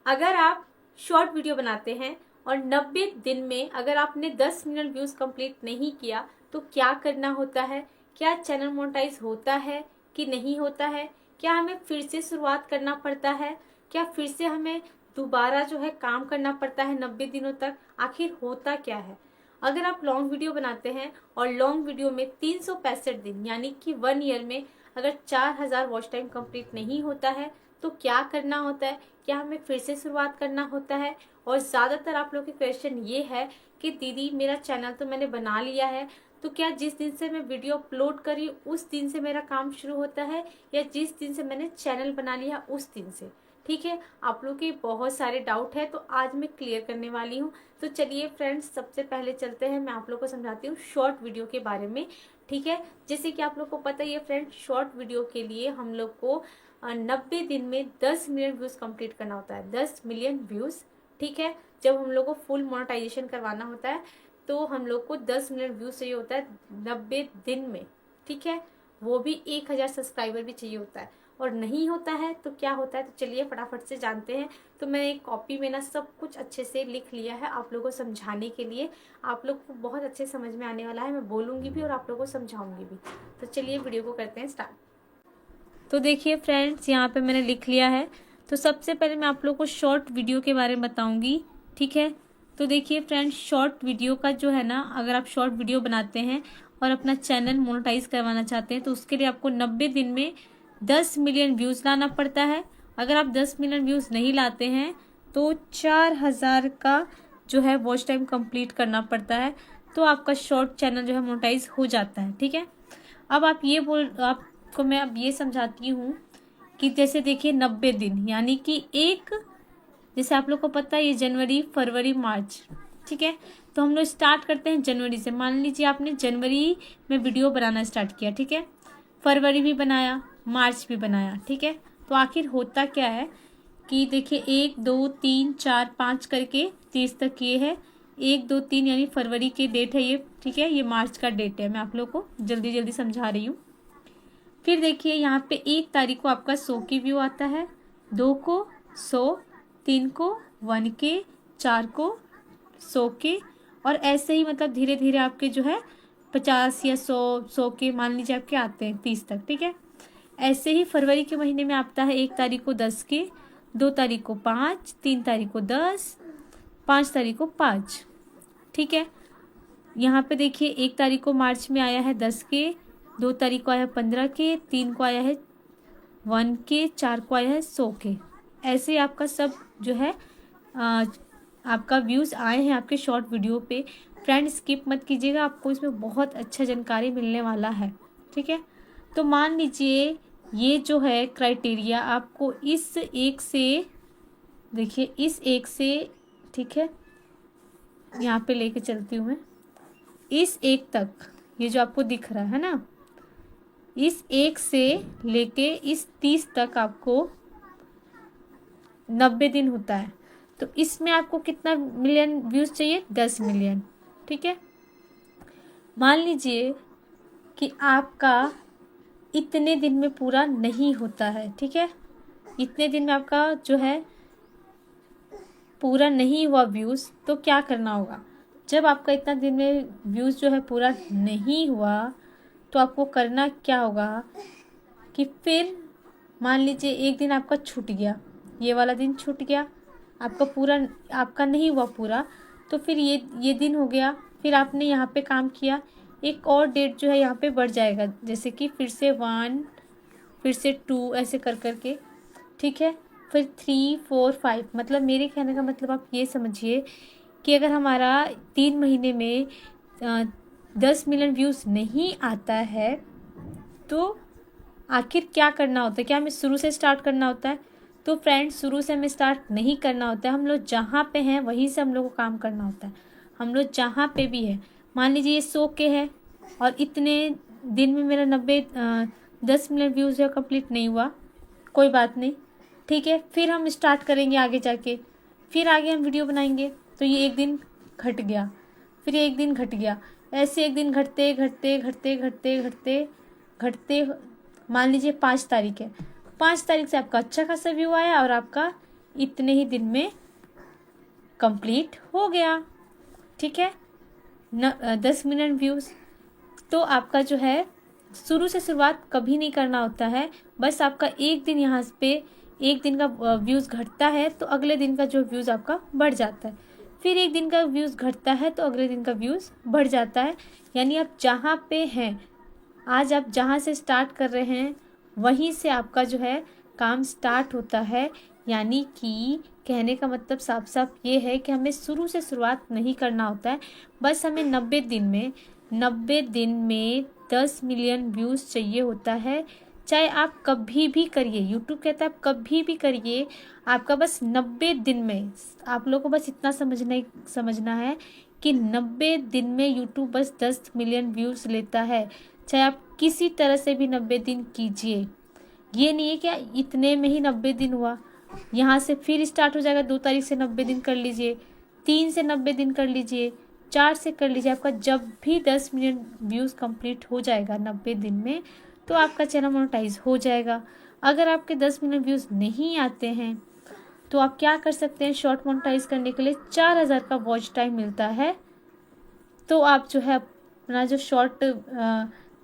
अगर आप short video बनाते हैं और 90 दिन में अगर आपने 10 मिलियन व्यूज कंप्लीट नहीं किया तो क्या करना होता है, क्या चैनल मोनेटाइज होता है कि नहीं होता है, क्या हमें फिर से शुरुआत करना पड़ता है, क्या फिर से हमें दोबारा जो है काम करना पड़ता है 90 दिनों तक, आखिर होता क्या है। अगर आप लॉन्ग वीडियो बनाते हैं और लॉन्ग वीडियो में 365 दिन यानी कि 1 ईयर में अगर 4000 वॉच टाइम कंप्लीट नहीं होता है तो क्या करना होता है, क्या हमें फिर से शुरुआत करना होता है। और ज़्यादातर आप लोग के क्वेश्चन ये है कि दीदी मेरा चैनल तो मैंने बना लिया है, तो क्या जिस दिन से मैं वीडियो अपलोड करी उस दिन से मेरा काम शुरू होता है या जिस दिन से मैंने चैनल बना लिया उस दिन से। ठीक है, आप लोग के बहुत सारे डाउट है तो आज मैं क्लियर करने वाली हूँ। तो चलिए फ्रेंड्स, सबसे पहले चलते हैं, मैं आप लोग को समझाती हूँ शॉर्ट वीडियो के बारे में। ठीक है, जैसे कि आप लोग को पता ही है फ्रेंड्स, शॉर्ट वीडियो के लिए हम लोग को 90 दिन में 10 मिलियन व्यूज कंप्लीट करना होता है, 10 मिलियन व्यूज। ठीक है, जब हम लोग को फुल मोनेटाइजेशन करवाना होता है तो हम लोग को 10 मिलियन व्यूज चाहिए होता है 90 दिन में। ठीक है, वो भी 1000 सब्सक्राइबर भी चाहिए होता है। और नहीं होता है तो क्या होता है, तो चलिए फटाफट से जानते हैं। तो मैंने एक कॉपी में ना सब कुछ अच्छे से लिख लिया है आप लोगों को समझाने के लिए, आप लोग को बहुत अच्छे समझ में आने वाला है, मैं बोलूँगी भी और आप लोगों को समझाऊंगी भी। तो चलिए वीडियो को करते हैं स्टार्ट। तो देखिए फ्रेंड्स, यहाँ पे मैंने लिख लिया है। तो सबसे पहले मैं आप लोग को शॉर्ट वीडियो के बारे में बताऊंगी। ठीक है, तो देखिए फ्रेंड्स, शॉर्ट वीडियो का जो है ना, अगर आप शॉर्ट वीडियो बनाते हैं और अपना चैनल मोनेटाइज करवाना चाहते हैं तो उसके लिए आपको 90 दिन में 10 मिलियन व्यूज़ लाना पड़ता है। अगर आप 10 मिलियन व्यूज़ नहीं लाते हैं तो 4000 का जो है वॉच टाइम कंप्लीट करना पड़ता है, तो आपका शॉर्ट चैनल जो है मोनेटाइज हो जाता है। ठीक है, अब आपको मैं अब ये समझाती हूँ कि जैसे देखिए 90 दिन यानी कि जैसे आप लोग को पता है ये जनवरी फरवरी मार्च। ठीक है, तो हम लोग स्टार्ट करते हैं जनवरी से। मान लीजिए आपने जनवरी में वीडियो बनाना स्टार्ट किया, ठीक है, फरवरी भी बनाया, मार्च भी बनाया। ठीक है, तो आखिर होता क्या है कि देखिए 1 2 3 4 5 करके 30 तक ये है, 1 2 3 यानी फरवरी की डेट है ये। ठीक है, ये मार्च का डेट है, मैं आप लोग को जल्दी जल्दी समझा रही हूँ। फिर देखिए यहाँ पे 1 तारीख को आपका 100 की व्यू आता है, 2 को 100, 3 को 1 के, 4 को 100 के, और ऐसे ही मतलब धीरे धीरे आपके जो है 50 या 100 के मान लीजिए आपके आते हैं 30 तक। ठीक है, ऐसे ही फरवरी के महीने में आता है 1 तारीख को 10 के, 2 तारीख को 5, 3 तारीख को 10, 5 तारीख को 5। ठीक है, यहाँ पे देखिए 1 तारीख को मार्च में आया है 10 के, 2 तारीख को आया है 15 के, 3 को आया है 1 के, 4 को आया है 100 के। ऐसे ही आपका सब जो है आपका व्यूज़ आए हैं आपके शॉर्ट वीडियो पे। फ्रेंड स्किप मत कीजिएगा, आपको इसमें बहुत अच्छा जानकारी मिलने वाला है। ठीक है, तो मान लीजिए ये जो है क्राइटेरिया आपको इस एक से, देखिए इस एक से, ठीक है, यहाँ पे लेके चलती हूँ मैं, इस एक तक, ये जो आपको दिख रहा है ना, इस एक से लेके इस 30 तक आपको 90 दिन होता है। तो इसमें आपको कितना मिलियन व्यूज चाहिए, 10 मिलियन। ठीक है, मान लीजिए कि आपका इतने दिन में पूरा नहीं होता है। ठीक है, इतने दिन में आपका जो है पूरा नहीं हुआ व्यूज़, तो क्या करना होगा। जब आपका इतना दिन में व्यूज़ जो है पूरा नहीं हुआ तो आपको करना क्या होगा कि फिर मान लीजिए एक दिन आपका छूट गया, ये वाला दिन छूट गया, आपका पूरा आपका नहीं हुआ पूरा, तो फिर ये दिन हो गया, फिर आपने यहाँ पे काम किया, एक और डेट जो है यहाँ पे बढ़ जाएगा, जैसे कि फिर से 1, फिर से 2, ऐसे कर करके। ठीक है, फिर 3 4 5, मतलब मेरे कहने का मतलब आप ये समझिए कि अगर हमारा 3 महीने में 10 मिलियन व्यूज़ नहीं आता है तो आखिर क्या करना होता है, क्या हमें शुरू से स्टार्ट करना होता है। तो फ्रेंड्स, शुरू से हमें स्टार्ट नहीं करना होता है, हम लोग जहाँ पे हैं वहीं से हम लोग को काम करना होता है। हम लोग जहाँ पे भी है, मान लीजिए ये 100 के है और इतने दिन में मेरा 10 मिलियन व्यूज़ जो कंप्लीट नहीं हुआ, कोई बात नहीं। ठीक है, फिर हम स्टार्ट करेंगे आगे जाके, फिर आगे हम वीडियो बनाएंगे। तो ये एक दिन घट गया, फिर एक दिन घट गया, ऐसे एक दिन घटते घटते घटते घटते घटते घटते मान लीजिए 5 तारीख है, 5 तारीख से आपका अच्छा खासा व्यू आया और आपका इतने ही दिन में कंप्लीट हो गया। ठीक है, 10 मिलियन व्यूज़। तो आपका जो है शुरू से शुरुआत कभी नहीं करना होता है, बस आपका एक दिन यहाँ पे एक दिन का व्यूज़ घटता है तो अगले दिन का जो व्यूज़ आपका बढ़ जाता है, फिर एक दिन का व्यूज़ घटता है तो अगले दिन का व्यूज़ बढ़ जाता है। यानी आप जहाँ पे हैं, आज आप जहाँ से स्टार्ट कर रहे हैं वहीं से आपका जो है काम स्टार्ट होता है। यानी कि कहने का मतलब साफ साफ ये है कि हमें शुरू से शुरुआत नहीं करना होता है, बस हमें 90 दिन में 10 मिलियन व्यूज़ चाहिए होता है। चाहे आप कभी भी करिए, यूट्यूब कहता है आप कभी भी करिए, आपका बस 90 दिन में, आप लोगों को बस इतना समझना है कि 90 दिन में यूट्यूब बस 10 मिलियन व्यूज़ लेता है। चाहे आप किसी तरह से भी 90 दिन कीजिए, ये नहीं है कि इतने में ही 90 दिन हुआ, यहाँ से फिर स्टार्ट हो जाएगा 2 तारीख से 90 दिन कर लीजिए, 3 से 90 दिन कर लीजिए, 4 से कर लीजिए। आपका जब भी 10 मिलियन व्यूज़ कंप्लीट हो जाएगा 90 दिन में तो आपका चैनल मोनेटाइज हो जाएगा। अगर आपके 10 मिलियन व्यूज़ नहीं आते हैं तो आप क्या कर सकते हैं, शॉर्ट मोनेटाइज करने के लिए 4000 का वॉच टाइम मिलता है, तो आप जो है अपना जो शॉर्ट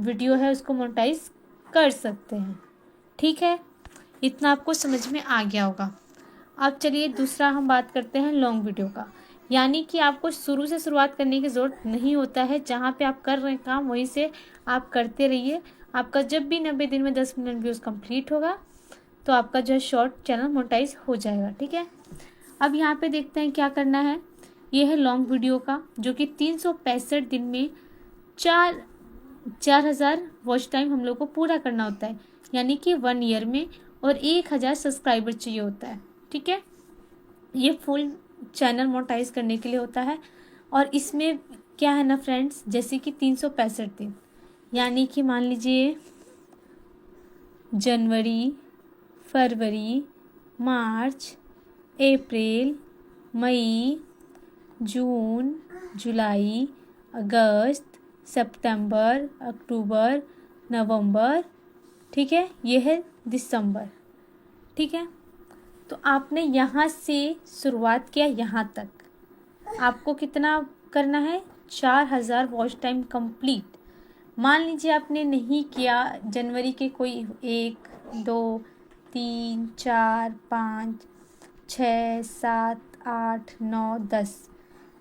वीडियो है उसको मोनेटाइज कर सकते हैं। ठीक है, इतना आपको समझ में आ गया होगा। अब चलिए दूसरा हम बात करते हैं लॉन्ग वीडियो का। यानी कि आपको शुरू से शुरुआत करने की ज़रूरत नहीं होता है, जहाँ पे आप कर रहे हैं काम वहीं से आप करते रहिए। आपका जब भी 90 दिन में 10 मिलियन व्यूज़ कंप्लीट होगा तो आपका जो है शॉर्ट चैनल मोनेटाइज हो जाएगा। ठीक है, अब यहाँ पे देखते हैं क्या करना है। ये है लॉन्ग वीडियो का, जो कि 365 दिन में 4000 वॉच टाइम हम लोग को पूरा करना होता है, यानी कि 1 ईयर में, और 1000 सब्सक्राइबर चाहिए होता है। ठीक है, ये फुल चैनल मोनेटाइज करने के लिए होता है। और इसमें क्या है ना फ्रेंड्स, जैसे कि 365 दिन, यानी कि मान लीजिए जनवरी, फरवरी, मार्च, अप्रैल, मई, जून, जुलाई, अगस्त, सितंबर, अक्टूबर, नवंबर, ठीक है, ये है दिसंबर। ठीक है, तो आपने यहाँ से शुरुआत किया, यहाँ तक आपको कितना करना है, 4000 वॉच टाइम कंप्लीट। मान लीजिए आपने नहीं किया जनवरी के कोई 1, 2, 3, 4, 5, 6, 7, 8, 9, 10,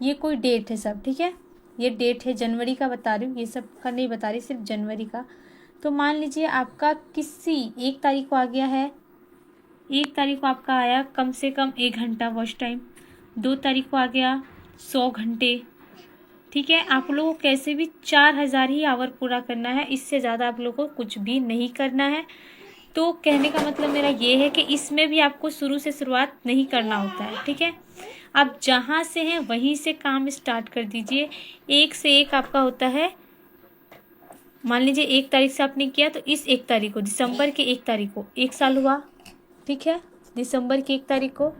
ये कोई डेट है सब। ठीक है, ये डेट है जनवरी का बता रही हूँ, ये सब का नहीं बता रही, सिर्फ जनवरी का। तो मान लीजिए आपका किसी 1 तारीख को आ गया है, 1 तारीख को आपका आया कम से कम 1 घंटा वॉच टाइम, 2 तारीख को आ गया 100 घंटे। ठीक है, आप लोगों को कैसे भी 4000 ही आवर पूरा करना है, इससे ज़्यादा आप लोगों को कुछ भी नहीं करना है। तो कहने का मतलब मेरा ये है कि इसमें भी आपको शुरू से शुरुआत नहीं करना होता है। ठीक है, आप जहाँ से हैं वहीं से काम स्टार्ट कर दीजिए। एक से एक आपका होता है, मान लीजिए 1 तारीख से आपने किया तो इस 1 तारीख को, दिसंबर के 1 तारीख को 1 साल हुआ। ठीक है, दिसंबर की 1 तारीख को।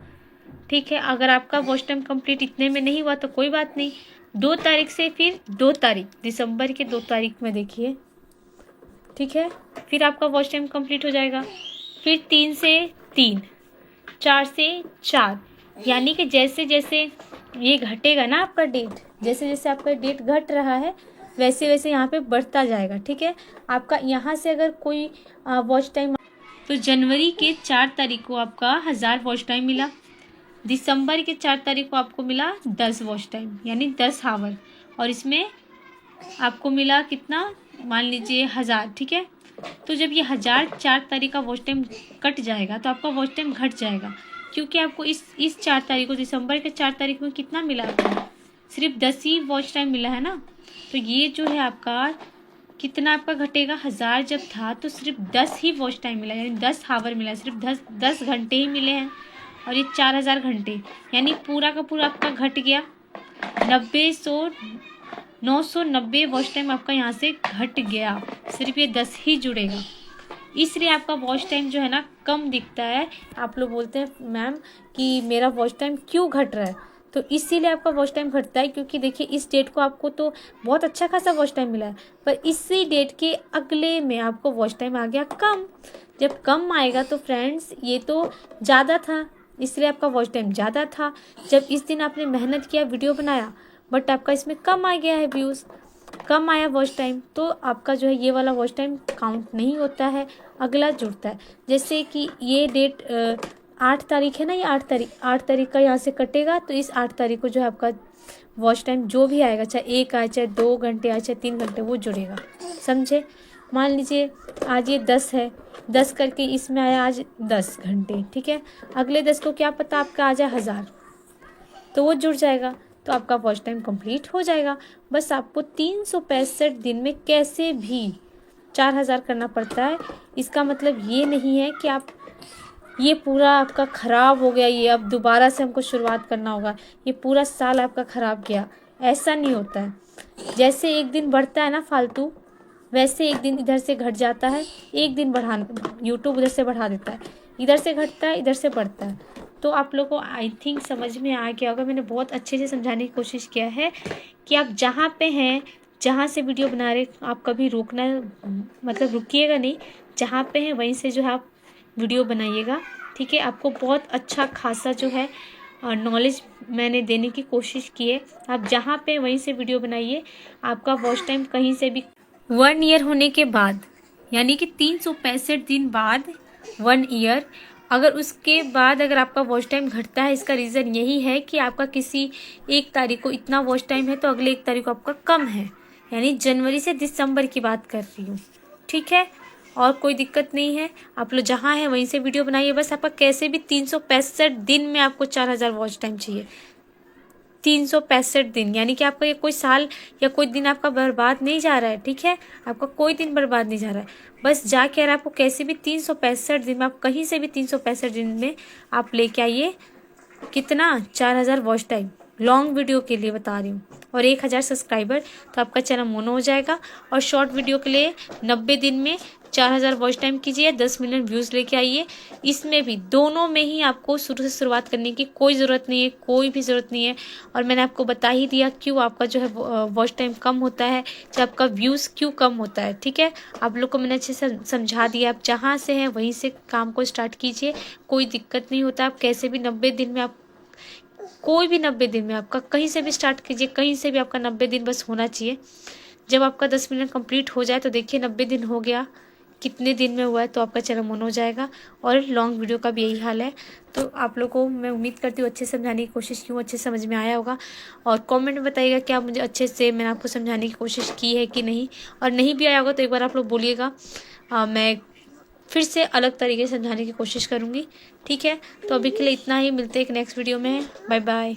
ठीक है, अगर आपका वॉच टाइम कंप्लीट इतने में नहीं हुआ तो कोई बात नहीं, 2 तारीख से फिर 2 तारीख, दिसंबर के 2 तारीख में देखिए। ठीक है, फिर आपका वॉच टाइम कंप्लीट हो जाएगा। फिर 3 से 3, 4 से 4, यानी कि जैसे जैसे ये घटेगा ना आपका डेट, जैसे जैसे आपका डेट घट रहा है वैसे वैसे यहाँ पे बढ़ता जाएगा। ठीक है, आपका यहाँ से अगर कोई वॉच टाइम, तो जनवरी के 4 तारीख को आपका 1000 वॉच टाइम मिला, दिसंबर के 4 तारीख को आपको मिला 10 वॉच टाइम, यानी 10 आवर, और इसमें आपको मिला कितना, मान लीजिए 1000। ठीक है, तो जब ये 1000 4 तारीख का वॉच टाइम कट जाएगा तो आपका वॉच टाइम घट जाएगा, क्योंकि आपको इस 4 तारीख को, दिसंबर के 4 तारीख में कितना मिला है, सिर्फ 10 ही वॉच टाइम मिला है ना। तो ये जो है आपका कितना आपका घटेगा, 1000 जब था तो सिर्फ 10 ही वॉच टाइम मिला, यानी 10 आवर मिला, सिर्फ 10 घंटे ही मिले हैं, और ये 4000 घंटे, यानी पूरा का पूरा आपका घट गया। 990 वॉच टाइम आपका यहाँ से घट गया, सिर्फ ये 10 ही जुड़ेगा, इसलिए आपका वॉच टाइम जो है ना कम दिखता है। आप लोग बोलते हैं मैम कि मेरा वॉच टाइम क्यों घट रहा है, तो इसीलिए आपका वॉच टाइम घटता है, क्योंकि देखिए इस डेट को आपको तो बहुत अच्छा खासा वॉच टाइम मिला है, पर इसी डेट के अगले में आपको वॉच टाइम आ गया कम। जब कम आएगा तो फ्रेंड्स ये तो ज़्यादा था, इसलिए आपका वॉच टाइम ज़्यादा था। जब इस दिन आपने मेहनत किया, वीडियो बनाया, बट आपका इसमें कम आ गया है व्यूज़, कम आया वॉच टाइम, तो आपका जो है ये वाला वॉच टाइम काउंट नहीं होता है, अगला जुड़ता है। जैसे कि ये डेट 8 तारीख है ना, ये 8 तारीख का यहाँ से कटेगा, तो इस 8 तारीख को जो है आपका वॉच टाइम जो भी आएगा, चाहे 1 आए, चाहे 2 घंटे आए, चाहे 3 घंटे, वो जुड़ेगा। समझे? मान लीजिए आज ये 10 है, 10 करके इसमें आया आज 10 घंटे, ठीक है। अगले 10 को क्या पता आपका आ जाए 1000, तो वो जुड़ जाएगा, तो आपका वॉच टाइम कंप्लीट हो जाएगा। बस आपको 365 दिन में कैसे भी 4000 करना पड़ता है। इसका मतलब ये नहीं है कि आप ये पूरा आपका ख़राब हो गया, ये अब दोबारा से हमको शुरुआत करना होगा, ये पूरा साल आपका ख़राब गया, ऐसा नहीं होता है। जैसे एक दिन बढ़ता है ना फालतू, वैसे एक दिन इधर से घट जाता है, एक दिन यूट्यूब उधर से बढ़ा देता है, इधर से घटता है, इधर से बढ़ता है। तो आप लोगों को आई थिंक समझ में आ गया होगा। मैंने बहुत अच्छे से समझाने की कोशिश किया है कि आप जहाँ पे हैं, जहाँ से वीडियो बना रहे, आप कभी रोकना मतलब रुकिएगा नहीं, जहाँ पे हैं वहीं से जो है आप वीडियो बनाइएगा, ठीक है। आपको बहुत अच्छा खासा जो है नॉलेज मैंने देने की कोशिश की है। आप जहाँ पे वहीं से वीडियो बनाइए। आपका वॉच टाइम कहीं से भी 1 ईयर होने के बाद, यानी कि 365 दिन बाद 1 ईयर, अगर उसके बाद अगर आपका वॉच टाइम घटता है, इसका रीज़न यही है कि आपका किसी 1 तारीख को इतना वॉच टाइम है, तो अगले 1 तारीख को आपका कम है, यानी जनवरी से दिसंबर की बात कर रही हूँ, ठीक है। और कोई दिक्कत नहीं है, आप लोग जहाँ हैं वहीं से वीडियो बनाइए। बस आपका कैसे भी 365 दिन में आपको 4000 वॉच टाइम चाहिए। 365 दिन, यानी कि आपका ये कोई साल या कोई दिन आपका बर्बाद नहीं जा रहा है, ठीक है। आपका कोई दिन बर्बाद नहीं जा रहा है। बस जा के अगर आपको कैसे भी 365 दिन में, आप कहीं से भी 365 दिन में आप लेके आइए कितना 4000 वॉच टाइम, लॉन्ग वीडियो के लिए बता रही हूँ, और 1000 सब्सक्राइबर, तो आपका चैनल मोनो हो जाएगा। और शॉर्ट वीडियो के लिए 90 दिन में 4000 वॉच टाइम कीजिए, 10 मिलियन व्यूज़ लेके आइए। इसमें भी दोनों में ही आपको शुरू से शुरुआत करने की कोई ज़रूरत नहीं है, कोई भी ज़रूरत नहीं है। और मैंने आपको बता ही दिया क्यों आपका जो है वॉच टाइम कम होता है, जब आपका व्यूज़ क्यों कम होता है, ठीक है। आप लोग को मैंने अच्छे से समझा दिया। आप जहाँ से हैं वहीं से काम को स्टार्ट कीजिए, कोई दिक्कत नहीं होता। आप कैसे भी 90 दिन में, आप कोई भी 90 दिन में आपका कहीं से भी स्टार्ट कीजिए, कहीं से भी आपका 90 दिन बस होना चाहिए। जब आपका 10 मिलियन कंप्लीट हो जाए तो देखिए 90 दिन हो गया, कितने दिन में हुआ है, तो आपका चैनल मोनो हो जाएगा। और लॉन्ग वीडियो का भी यही हाल है। तो आप लोग को मैं उम्मीद करती हूँ अच्छे से समझाने की कोशिश की हूँ, अच्छे से समझ में आया होगा। और कमेंट में बताइएगा क्या मुझे अच्छे से मैंने आपको समझाने की कोशिश की है कि नहीं, और नहीं भी आया होगा तो एक बार आप लोग बोलिएगा, मैं फिर से अलग तरीके से समझाने की कोशिश करूँगी, ठीक है। तो अभी के लिए इतना ही, मिलते हैं एक नेक्स्ट वीडियो में। Bye bye.